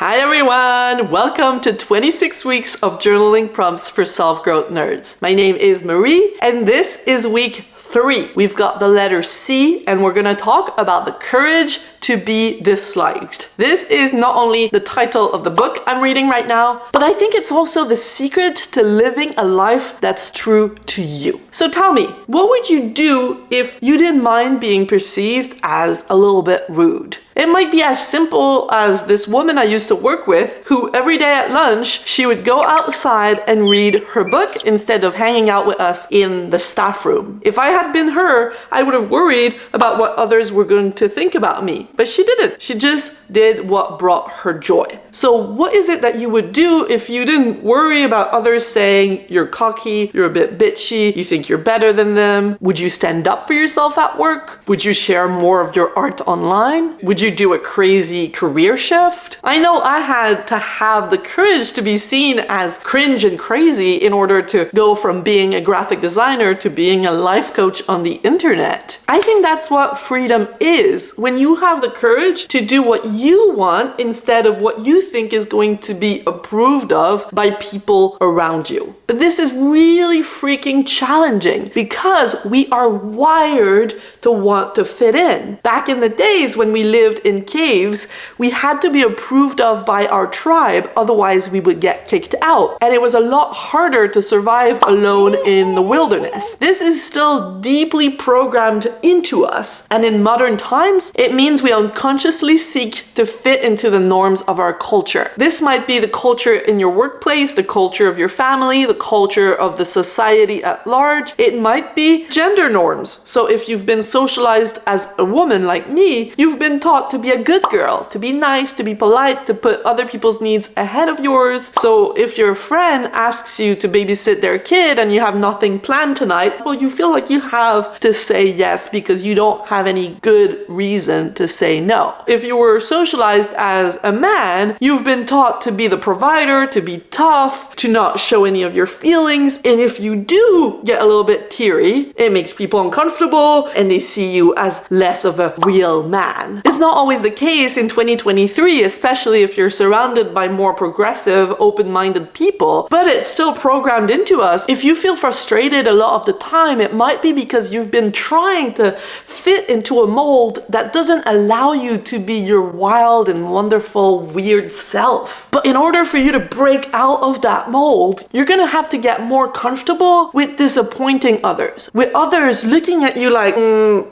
Hi everyone! Welcome to 26 weeks of journaling prompts for self-growth nerds. My name is Marie and this is week 3. We've got the letter C and we're gonna talk about the courage to be disliked. This is not only the title of the book I'm reading right now, but I think it's also the secret to living a life that's true to you. So tell me, what would you do if you didn't mind being perceived as a little bit rude? It might be as simple as this woman I used to work with, who every day at lunch, she would go outside and read her book instead of hanging out with us in the staff room. If I had been her, I would have worried about what others were going to think about me. But she didn't. She just did what brought her joy. So what is it that you would do if you didn't worry about others saying you're cocky, you're a bit bitchy, you think you're better than them? Would you stand up for yourself at work? Would you share more of your art online? Would you do a crazy career shift? I know I had to have the courage to be seen as cringe and crazy in order to go from being a graphic designer to being a life coach on the internet. I think that's what freedom is, when you have the courage to do what you want instead of what you think is going to be approved of by people around you. But this is really freaking challenging because we are wired to want to fit in. Back in the days when we lived in caves, we had to be approved of by our tribe, otherwise we would get kicked out. And it was a lot harder to survive alone in the wilderness. This is still deeply programmed into us. And in modern times, it means we unconsciously seek to fit into the norms of our culture. This might be the culture in your workplace, the culture of your family, the culture of the society at large. It might be gender norms. So if you've been socialized as a woman like me, you've been taught to be a good girl, to be nice, to be polite, to put other people's needs ahead of yours. So if your friend asks you to babysit their kid and you have nothing planned tonight, well, you feel like you have to say yes because you don't have any good reason to say no. If you were socialized as a man, you've been taught to be the provider, to be tough, to not show any of your feelings. And if you do get a little bit teary, it makes people uncomfortable and they see you as less of a real man. It's not always the case in 2023, especially if you're surrounded by more progressive, open-minded people, but it's still programmed into us. If you feel frustrated a lot of the time, it might be because you've been trying to fit into a mold that doesn't allow you to be your wild and wonderful, weird self. But in order for you to break out of that mold, you're gonna have to get more comfortable with disappointing others, with others looking at you like,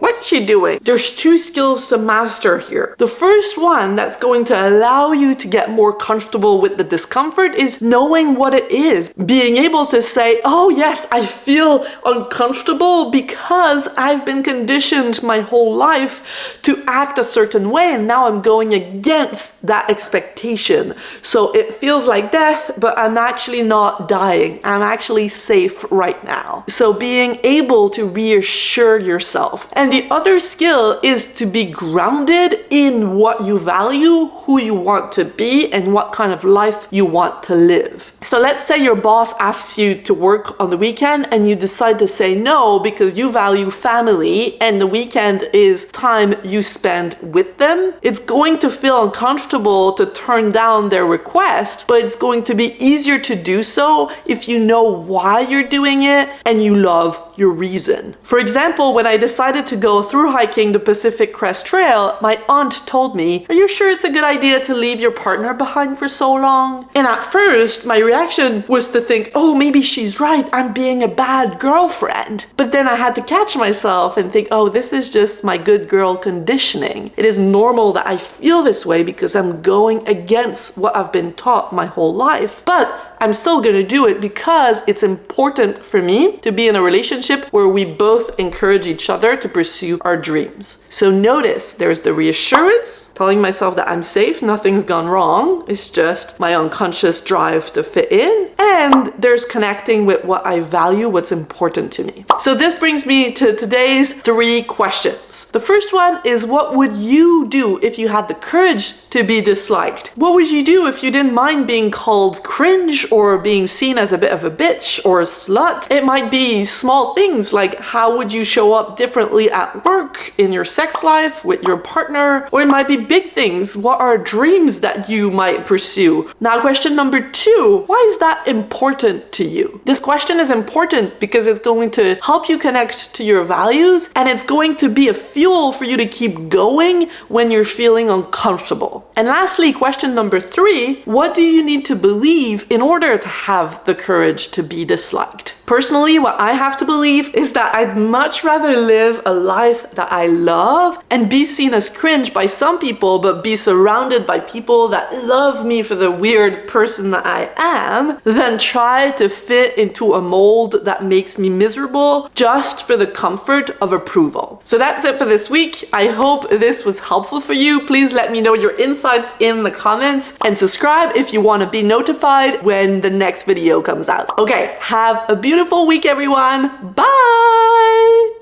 what's she doing? There's 2 skills to master here. The first one that's going to allow you to get more comfortable with the discomfort is knowing what it is. Being able to say, oh yes, I feel uncomfortable because I've been conditioned my whole life to act a certain way and now I'm going against that expectation. So it feels like death, but I'm actually not dying. I'm actually safe right now. So being able to reassure yourself. And the other skill is to be grounded in what you value, who you want to be, and what kind of life you want to live. So let's say your boss asks you to work on the weekend and you decide to say no because you value family and the weekend is time you spend with them. It's going to feel uncomfortable to turn down their request, but it's going to be easier to do so if you know why you're doing it and you love your reason. For example, when I decided to go through hiking the Pacific Crest Trail, my aunt told me, "Are you sure it's a good idea to leave your partner behind for so long?" And at first, my reaction was to think, oh, maybe she's right, I'm being a bad girlfriend. But then I had to catch myself and think, oh, this is just my good girl conditioning. It is normal that I feel this way because I'm going against what I've been taught my whole life. But I'm still gonna do it because it's important for me to be in a relationship where we both encourage each other to pursue our dreams. So notice there's the reassurance, telling myself that I'm safe, nothing's gone wrong. It's just my unconscious drive to fit in. And there's connecting with what I value, what's important to me. So this brings me to today's 3 questions. The first one is, what would you do if you had the courage to be disliked? What would you do if you didn't mind being called cringe or being seen as a bit of a bitch or a slut. It might be small things like how would you show up differently at work, in your sex life, with your partner, or it might be big things. What are dreams that you might pursue? Now, question number 2, why is that important to you? This question is important because it's going to help you connect to your values, and it's going to be a fuel for you to keep going when you're feeling uncomfortable. And lastly, question number 3, what do you need to believe in order to have the courage to be disliked? Personally, what I have to believe is that I'd much rather live a life that I love and be seen as cringe by some people, but be surrounded by people that love me for the weird person that I am, than try to fit into a mold that makes me miserable just for the comfort of approval. So that's it for this week. I hope this was helpful for you. Please let me know your insights in the comments and subscribe if you want to be notified when the next video comes out. Okay, have a beautiful week, everyone. Bye!